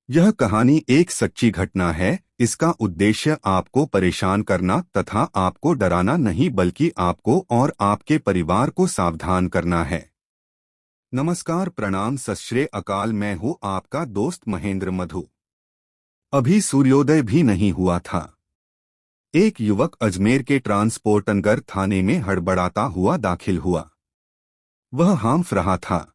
यह कहानी एक सच्ची घटना है। इसका उद्देश्य आपको परेशान करना तथा आपको डराना नहीं बल्कि आपको और आपके परिवार को सावधान करना है। नमस्कार, प्रणाम, सत श्री अकाल। मैं हूँ आपका दोस्त महेंद्र मधु। अभी सूर्योदय भी नहीं हुआ था। एक युवक अजमेर के ट्रांसपोर्टनगर थाने में हड़बड़ाता हुआ दाखिल हुआ। वह हाँफ रहा था।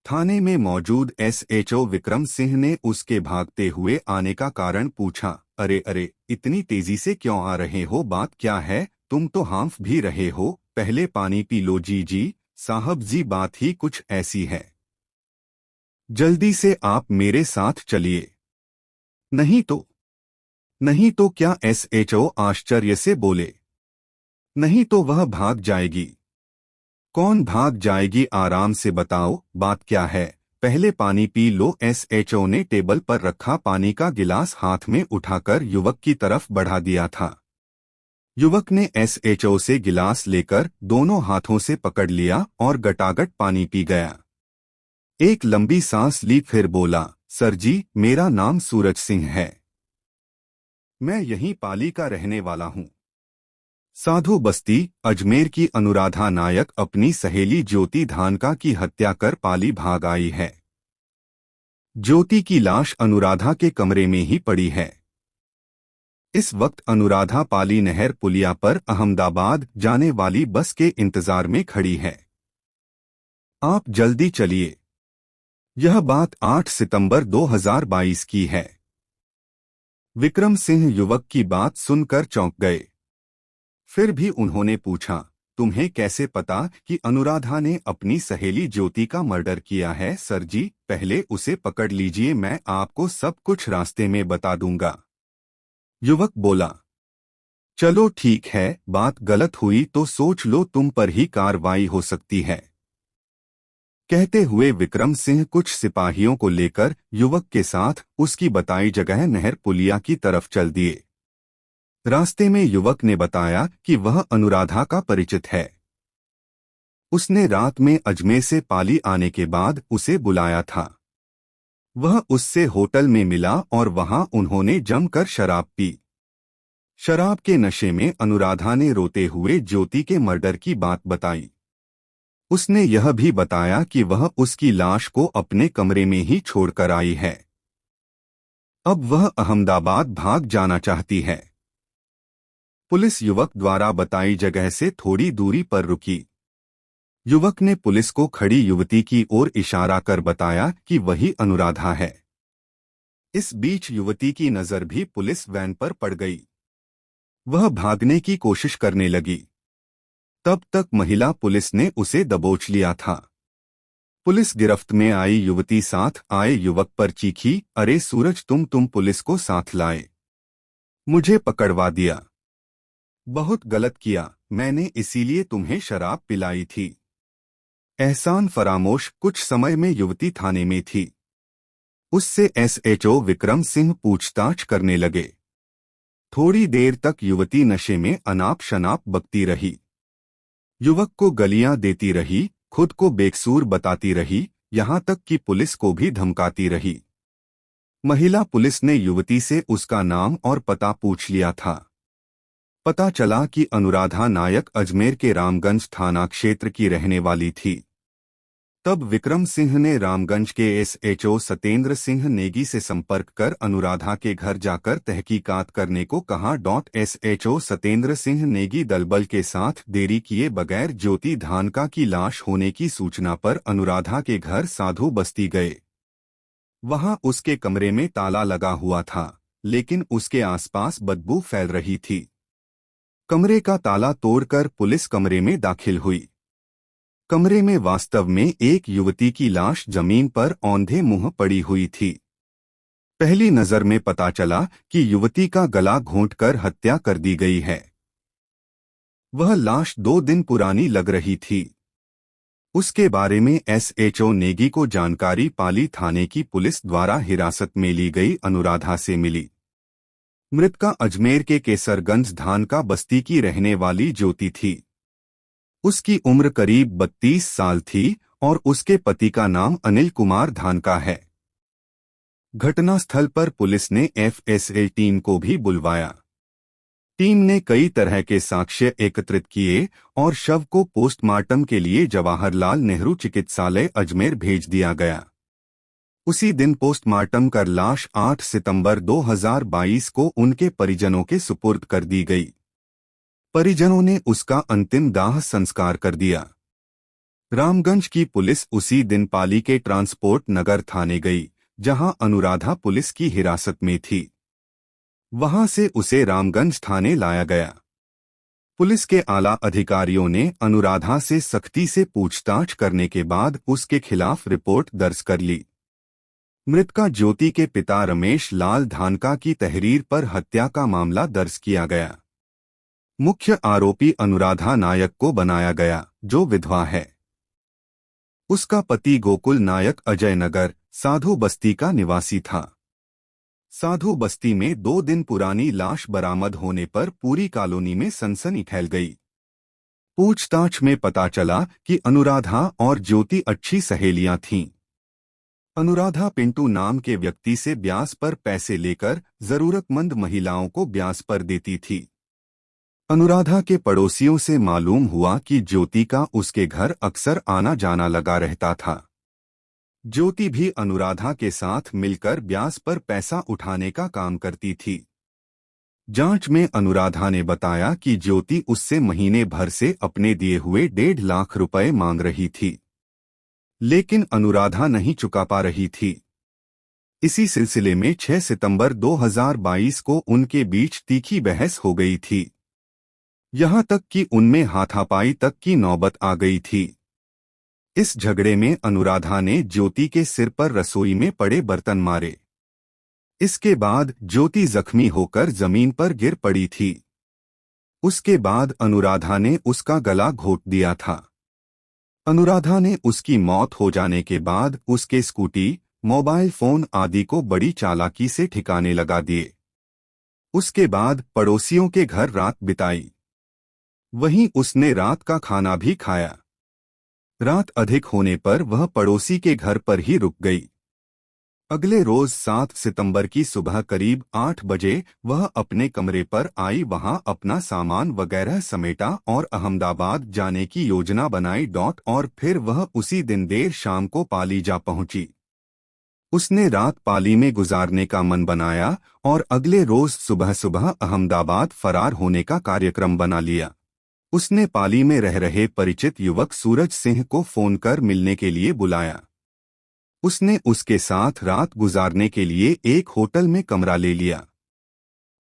थाने में मौजूद एसएचओ विक्रम सिंह ने उसके भागते हुए आने का कारण पूछा। अरे अरे, इतनी तेजी से क्यों आ रहे हो? बात क्या है? तुम तो हाँफ भी रहे हो। पहले पानी पी लो। जी साहब जी, बात ही कुछ ऐसी है। जल्दी से आप मेरे साथ चलिए। नहीं तो? नहीं तो क्या? एसएचओ आश्चर्य से बोले। नहीं तो वह भाग जाएगी। कौन भाग जाएगी? आराम से बताओ, बात क्या है? पहले पानी पी लो। एसएचओ ने टेबल पर रखा पानी का गिलास हाथ में उठाकर युवक की तरफ बढ़ा दिया था। युवक ने एसएचओ से गिलास लेकर दोनों हाथों से पकड़ लिया और गटागट पानी पी गया। एक लंबी सांस ली, फिर बोला, सर जी, मेरा नाम सूरज सिंह है। मैं यहीं पाली का रहने वाला हूँ। साधु बस्ती अजमेर की अनुराधा नायक अपनी सहेली ज्योति धानका की हत्या कर पाली भाग आई है। ज्योति की लाश अनुराधा के कमरे में ही पड़ी है। इस वक्त अनुराधा पाली नहर पुलिया पर अहमदाबाद जाने वाली बस के इंतजार में खड़ी है। आप जल्दी चलिए। यह बात 8 सितंबर 2022 की है। विक्रम सिंह युवक की बात सुनकर चौंक गए। फिर भी उन्होंने पूछा, तुम्हें कैसे पता कि अनुराधा ने अपनी सहेली ज्योति का मर्डर किया है? सर जी, पहले उसे पकड़ लीजिए, मैं आपको सब कुछ रास्ते में बता दूंगा। युवक बोला। चलो ठीक है, बात गलत हुई तो सोच लो, तुम पर ही कार्रवाई हो सकती है। कहते हुए विक्रम सिंह कुछ सिपाहियों को लेकर युवक के साथ उसकी बताई जगह नहर पुलिया की तरफ चल दिए। रास्ते में युवक ने बताया कि वह अनुराधा का परिचित है। उसने रात में अजमेर से पाली आने के बाद उसे बुलाया था। वह उससे होटल में मिला और वहां उन्होंने जमकर शराब पी। शराब के नशे में अनुराधा ने रोते हुए ज्योति के मर्डर की बात बताई। उसने यह भी बताया कि वह उसकी लाश को अपने कमरे में ही छोड़कर आई है। अब वह अहमदाबाद भाग जाना चाहती है। पुलिस युवक द्वारा बताई जगह से थोड़ी दूरी पर रुकी। युवक ने पुलिस को खड़ी युवती की ओर इशारा कर बताया कि वही अनुराधा है। इस बीच युवती की नजर भी पुलिस वैन पर पड़ गई। वह भागने की कोशिश करने लगी। तब तक महिला पुलिस ने उसे दबोच लिया था। पुलिस गिरफ्त में आई युवती साथ आए युवक पर चीखी, अरे सूरज, तुम पुलिस को साथ लाए, मुझे पकड़वा दिया। बहुत गलत किया, मैंने इसीलिए तुम्हें शराब पिलाई थी। एहसान फरामोश कुछ समय में युवती थाने में थी। उससे एसएचओ विक्रम सिंह पूछताछ करने लगे। थोड़ी देर तक युवती नशे में अनाप शनाप बकती रही। युवक को गलियां देती रही, खुद को बेकसूर बताती रही, यहां तक कि पुलिस को भी धमकाती रही। महिला पुलिस ने युवती से उसका नाम और पता पूछ लिया था। पता चला कि अनुराधा नायक अजमेर के रामगंज थाना क्षेत्र की रहने वाली थी। तब विक्रम सिंह ने रामगंज के एसएचओ सतेंद्र सिंह नेगी से संपर्क कर अनुराधा के घर जाकर तहकीकात करने को कहा। एसएचओ सतेंद्र सिंह नेगी दलबल के साथ देरी किए बगैर ज्योति धानका की लाश होने की सूचना पर अनुराधा के घर साधु बस्ती गए। वहां उसके कमरे में ताला लगा हुआ था, लेकिन उसके आसपास बदबू फैल रही थी। कमरे का ताला तोड़कर पुलिस कमरे में दाखिल हुई। कमरे में वास्तव में एक युवती की लाश जमीन पर औंधे मुंह पड़ी हुई थी। पहली नजर में पता चला कि युवती का गला घोंटकर हत्या कर दी गई है। वह लाश 2 दिन पुरानी लग रही थी। उसके बारे में एसएचओ नेगी को जानकारी पाली थाने की पुलिस द्वारा हिरासत में ली गई अनुराधा से मिली। मृतका अजमेर के केसरगंज धानका बस्ती की रहने वाली ज्योति थी। उसकी उम्र करीब 32 साल थी और उसके पति का नाम अनिल कुमार धानका है। घटनास्थल पर पुलिस ने एफएसएल टीम को भी बुलवाया। टीम ने कई तरह के साक्ष्य एकत्रित किए और शव को पोस्टमार्टम के लिए जवाहरलाल नेहरू चिकित्सालय अजमेर भेज दिया गया। उसी दिन पोस्टमार्टम कर लाश 8 सितंबर 2022 को उनके परिजनों के सुपुर्द कर दी गई। परिजनों ने उसका अंतिम दाह संस्कार कर दिया। रामगंज की पुलिस उसी दिन पाली के ट्रांसपोर्ट नगर थाने गई, जहां अनुराधा पुलिस की हिरासत में थी। वहां से उसे रामगंज थाने लाया गया। पुलिस के आला अधिकारियों ने अनुराधा से सख्ती से पूछताछ करने के बाद उसके खिलाफ रिपोर्ट दर्ज कर ली। मृतका ज्योति के पिता रमेश लाल धानका की तहरीर पर हत्या का मामला दर्ज किया गया। मुख्य आरोपी अनुराधा नायक को बनाया गया, जो विधवा है। उसका पति गोकुल नायक अजय नगर, साधु बस्ती का निवासी था। साधु बस्ती में 2 दिन पुरानी लाश बरामद होने पर पूरी कॉलोनी में सनसनी फैल गई। पूछताछ में पता चला कि अनुराधा और ज्योति अच्छी सहेलियां थीं। अनुराधा पिंटू नाम के व्यक्ति से ब्याज पर पैसे लेकर जरूरतमंद महिलाओं को ब्याज पर देती थी। अनुराधा के पड़ोसियों से मालूम हुआ कि ज्योति का उसके घर अक्सर आना जाना लगा रहता था। ज्योति भी अनुराधा के साथ मिलकर ब्याज पर पैसा उठाने का काम करती थी। जांच में अनुराधा ने बताया कि ज्योति उससे महीने भर से अपने दिए हुए 1.5 लाख रुपए मांग रही थी, लेकिन अनुराधा नहीं चुका पा रही थी। इसी सिलसिले में 6 सितंबर 2022 को उनके बीच तीखी बहस हो गई थी। यहां तक कि उनमें हाथापाई तक की नौबत आ गई थी। इस झगड़े में अनुराधा ने ज्योति के सिर पर रसोई में पड़े बर्तन मारे। इसके बाद ज्योति जख्मी होकर जमीन पर गिर पड़ी थी। उसके बाद अनुराधा ने उसका गला घोंट दिया था। अनुराधा ने उसकी मौत हो जाने के बाद उसके स्कूटी, मोबाइल फोन आदि को बड़ी चालाकी से ठिकाने लगा दिए। उसके बाद पड़ोसियों के घर रात बिताई। वहीं उसने रात का खाना भी खाया। रात अधिक होने पर वह पड़ोसी के घर पर ही रुक गई। अगले रोज 7 सितंबर की सुबह करीब 8 बजे वह अपने कमरे पर आई। वहां अपना सामान वगैरह समेटा और अहमदाबाद जाने की योजना बनाई। और फिर वह उसी दिन देर शाम को पाली जा पहुंची। उसने रात पाली में गुजारने का मन बनाया और अगले रोज सुबह सुबह अहमदाबाद फरार होने का कार्यक्रम बना लिया। उसने पाली में रह रहे परिचित युवक सूरज सिंह को फोन कर मिलने के लिए बुलाया। उसने उसके साथ रात गुजारने के लिए एक होटल में कमरा ले लिया।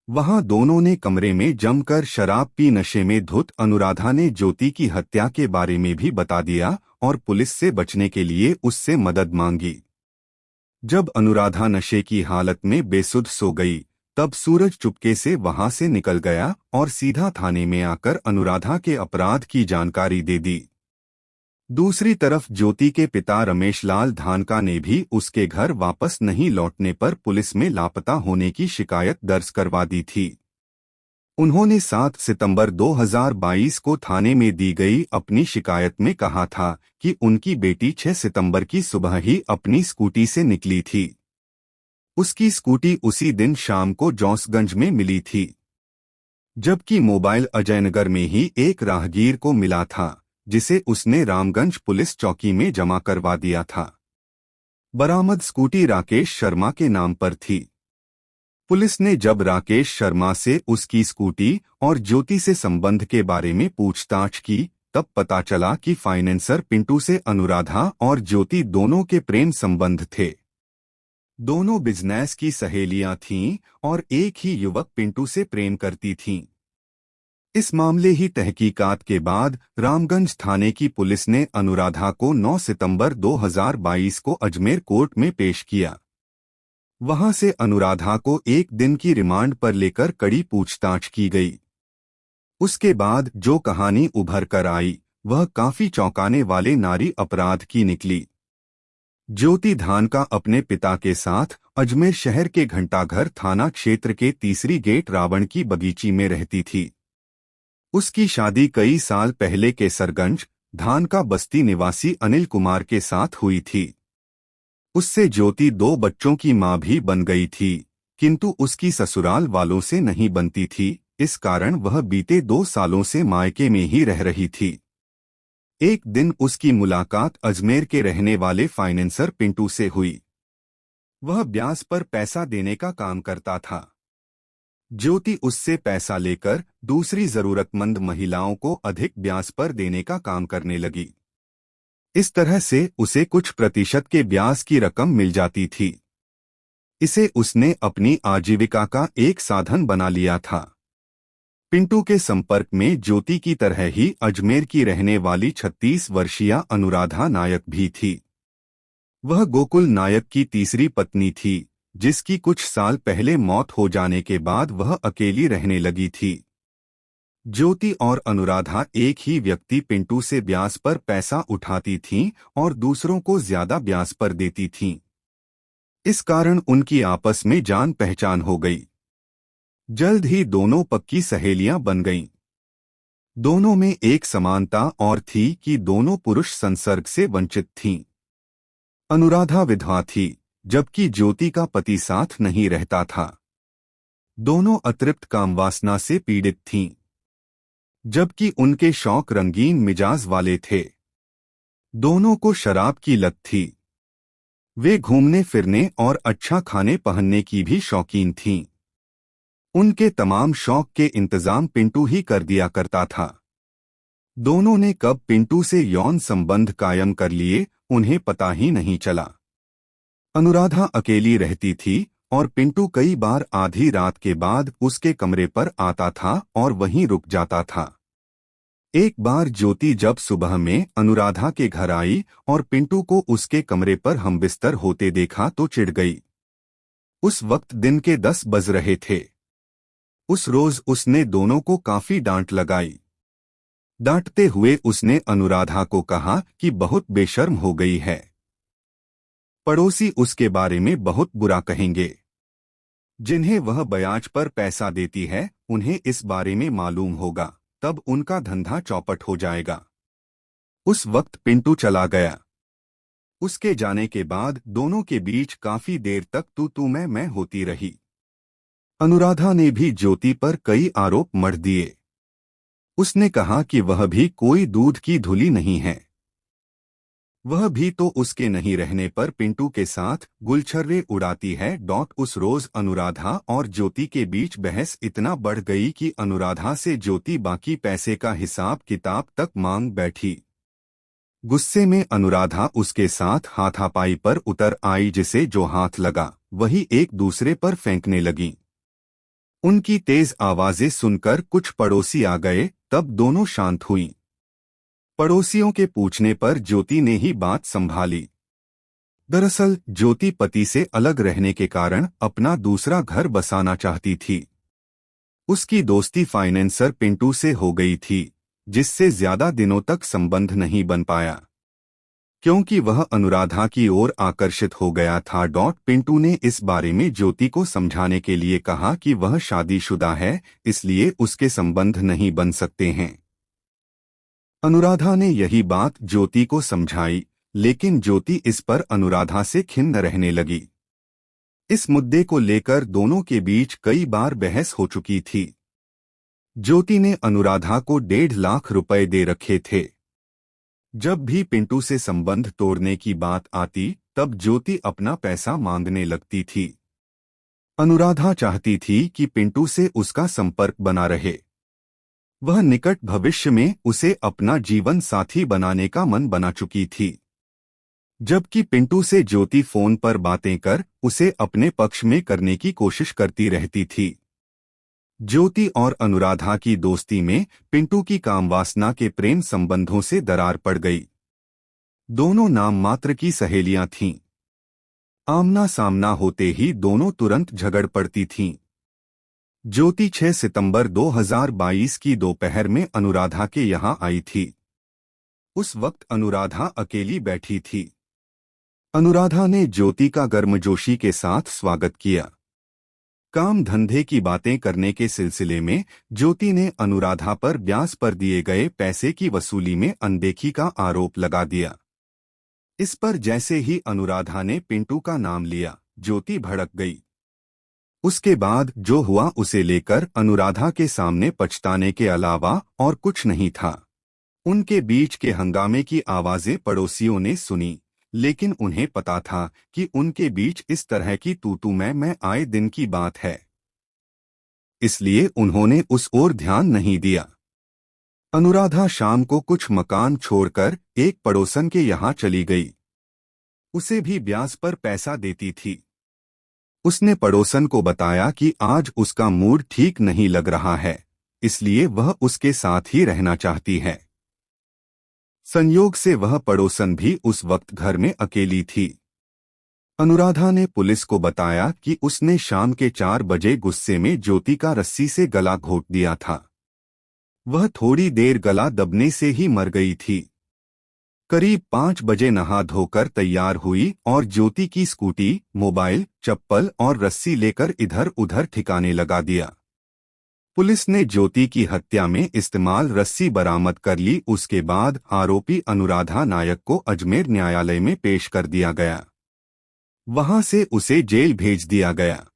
वहां दोनों ने कमरे में जमकर शराब पी नशे में धुत अनुराधा ने ज्योति की हत्या के बारे में भी बता दिया और पुलिस से बचने के लिए उससे मदद मांगी। जब अनुराधा नशे की हालत में बेसुध सो गई, तब सूरज चुपके से वहां से निकल गया और सीधा थाने में आकर अनुराधा के अपराध की जानकारी दे दी। दूसरी तरफ ज्योति के पिता रमेश लाल धानका ने भी उसके घर वापस नहीं लौटने पर पुलिस में लापता होने की शिकायत दर्ज करवा दी थी। उन्होंने 7 सितंबर 2022 को थाने में दी गई अपनी शिकायत में कहा था कि उनकी बेटी 6 सितंबर की सुबह ही अपनी स्कूटी से निकली थी। उसकी स्कूटी उसी दिन शाम को जौसगंज में मिली थी, जबकि मोबाइल अजयनगर में ही एक राहगीर को मिला था, जिसे उसने रामगंज पुलिस चौकी में जमा करवा दिया था। बरामद स्कूटी राकेश शर्मा के नाम पर थी। पुलिस ने जब राकेश शर्मा से उसकी स्कूटी और ज्योति से संबंध के बारे में पूछताछ की, तब पता चला कि फाइनेंसर पिंटू से अनुराधा और ज्योति दोनों के प्रेम संबंध थे। दोनों बिजनेस की सहेलियां थीं और एक ही युवक पिंटू से प्रेम करती थीं। इस मामले ही तहकीकात के बाद रामगंज थाने की पुलिस ने अनुराधा को 9 सितंबर 2022 को अजमेर कोर्ट में पेश किया। वहां से अनुराधा को 1 दिन की रिमांड पर लेकर कड़ी पूछताछ की गई। उसके बाद जो कहानी उभर कर आई, वह काफी चौंकाने वाले नारी अपराध की निकली। ज्योति धानका अपने पिता के साथ अजमेर शहर के घंटाघर थाना क्षेत्र के तीसरी गेट रावण की बगीची में रहती थी। उसकी शादी कई साल पहले केसरगंज धानका बस्ती निवासी अनिल कुमार के साथ हुई थी। उससे ज्योति 2 बच्चों की मां भी बन गई थी, किंतु उसकी ससुराल वालों से नहीं बनती थी। इस कारण वह बीते 2 सालों से मायके में ही रह रही थी। एक दिन उसकी मुलाकात अजमेर के रहने वाले फाइनेंसर पिंटू से हुई। वह ब्याज पर पैसा देने का काम करता था। ज्योति उससे पैसा लेकर दूसरी जरूरतमंद महिलाओं को अधिक ब्याज पर देने का काम करने लगी। इस तरह से उसे कुछ प्रतिशत के ब्याज की रकम मिल जाती थी। इसे उसने अपनी आजीविका का एक साधन बना लिया था। पिंटू के संपर्क में ज्योति की तरह ही अजमेर की रहने वाली 36 वर्षीय अनुराधा नायक भी थी। वह गोकुल नायक की तीसरी पत्नी थी, जिसकी कुछ साल पहले मौत हो जाने के बाद वह अकेली रहने लगी थी। ज्योति और अनुराधा एक ही व्यक्ति पिंटू से ब्याज पर पैसा उठाती थीं और दूसरों को ज्यादा ब्याज पर देती थीं। इस कारण उनकी आपस में जान पहचान हो गई। जल्द ही दोनों पक्की सहेलियां बन गईं। दोनों में एक समानता और थी कि दोनों पुरुष संसर्ग से वंचित थीं। अनुराधा विधवा थी, जबकि ज्योति का पति साथ नहीं रहता था। दोनों अतृप्त कामवासना से पीड़ित थीं, जबकि उनके शौक रंगीन मिजाज वाले थे। दोनों को शराब की लत थी। वे घूमने फिरने और अच्छा खाने पहनने की भी शौकीन थीं। उनके तमाम शौक के इंतजाम पिंटू ही कर दिया करता था। दोनों ने कब पिंटू से यौन संबंध कायम कर लिए, उन्हें पता ही नहीं चला। अनुराधा अकेली रहती थी और पिंटू कई बार आधी रात के बाद उसके कमरे पर आता था और वहीं रुक जाता था। एक बार ज्योति जब सुबह में अनुराधा के घर आई और पिंटू को उसके कमरे पर हमबिस्तर होते देखा तो चिढ़ गई। उस वक्त दिन के 10 बज रहे थे। उस रोज उसने दोनों को काफी डांट लगाई। डांटते हुए उसने अनुराधा को कहा कि बहुत बेशर्म हो गई है। पड़ोसी उसके बारे में बहुत बुरा कहेंगे। जिन्हें वह ब्याज पर पैसा देती है, उन्हें इस बारे में मालूम होगा, तब उनका धंधा चौपट हो जाएगा। उस वक्त पिंटू चला गया। उसके जाने के बाद दोनों के बीच काफी देर तक तू मैं होती रही। अनुराधा ने भी ज्योति पर कई आरोप मढ़ दिए। उसने कहा कि वह भी कोई दूध की धुली नहीं है। वह भी तो उसके नहीं रहने पर पिंटू के साथ गुलछर्रे उड़ाती है। उस रोज अनुराधा और ज्योति के बीच बहस इतना बढ़ गई कि अनुराधा से ज्योति बाकी पैसे का हिसाब किताब तक मांग बैठी। गुस्से में अनुराधा उसके साथ हाथापाई पर उतर आई। जिसे जो हाथ लगा वही एक दूसरे पर फेंकने लगी। उनकी तेज आवाजें सुनकर कुछ पड़ोसी आ गए, तब दोनों शांत हुईं। पड़ोसियों के पूछने पर ज्योति ने ही बात संभाली। दरअसल ज्योति पति से अलग रहने के कारण अपना दूसरा घर बसाना चाहती थी। उसकी दोस्ती फाइनेंसर पिंटू से हो गई थी, जिससे ज्यादा दिनों तक संबंध नहीं बन पाया, क्योंकि वह अनुराधा की ओर आकर्षित हो गया था। पिंटू ने इस बारे में ज्योति को समझाने के लिए कहा कि वह शादीशुदा है, इसलिए उसके संबंध नहीं बन सकते हैं। अनुराधा ने यही बात ज्योति को समझाई, लेकिन ज्योति इस पर अनुराधा से खिन्न रहने लगी। इस मुद्दे को लेकर दोनों के बीच कई बार बहस हो चुकी थी। ज्योति ने अनुराधा को 1.5 लाख रुपए दे रखे थे। जब भी पिंटू से संबंध तोड़ने की बात आती, तब ज्योति अपना पैसा मांगने लगती थी। अनुराधा चाहती थी कि पिंटू से उसका संपर्क बना रहे। वह निकट भविष्य में उसे अपना जीवन साथी बनाने का मन बना चुकी थी। जबकि पिंटू से ज्योति फोन पर बातें कर उसे अपने पक्ष में करने की कोशिश करती रहती थी। ज्योति और अनुराधा की दोस्ती में पिंटू की कामवासना के प्रेम संबंधों से दरार पड़ गई। दोनों नाम मात्र की सहेलियां थीं। आमना सामना होते ही दोनों तुरंत झगड़ पड़ती थीं। ज्योति 6 सितंबर 2022 की दोपहर में अनुराधा के यहां आई थी। उस वक्त अनुराधा अकेली बैठी थी। अनुराधा ने ज्योति का गर्मजोशी के साथ स्वागत किया। काम धंधे की बातें करने के सिलसिले में ज्योति ने अनुराधा पर ब्याज पर दिए गए पैसे की वसूली में अनदेखी का आरोप लगा दिया। इस पर जैसे ही अनुराधा ने पिंटू का नाम लिया, ज्योति भड़क गई। उसके बाद जो हुआ उसे लेकर अनुराधा के सामने पछताने के अलावा और कुछ नहीं था। उनके बीच के हंगामे की आवाजें पड़ोसियों ने सुनी, लेकिन उन्हें पता था कि उनके बीच इस तरह की तू-तू मैं आए दिन की बात है, इसलिए उन्होंने उस ओर ध्यान नहीं दिया। अनुराधा शाम को कुछ मकान छोड़कर एक पड़ोसन के यहाँ चली गई। उसे भी ब्याज पर पैसा देती थी। उसने पड़ोसन को बताया कि आज उसका मूड ठीक नहीं लग रहा है, इसलिए वह उसके साथ ही रहना चाहती है। संयोग से वह पड़ोसन भी उस वक्त घर में अकेली थी। अनुराधा ने पुलिस को बताया कि उसने शाम के 4 बजे गुस्से में ज्योति का रस्सी से गला घोंट दिया था। वह थोड़ी देर गला दबने से ही मर गई थी। करीब 5 बजे नहा धोकर तैयार हुई और ज्योति की स्कूटी, मोबाइल, चप्पल और रस्सी लेकर इधर उधर ठिकाने लगा दिया। पुलिस ने ज्योति की हत्या में इस्तेमाल रस्सी बरामद कर ली। उसके बाद आरोपी अनुराधा नायक को अजमेर न्यायालय में पेश कर दिया गया। वहां से उसे जेल भेज दिया गया।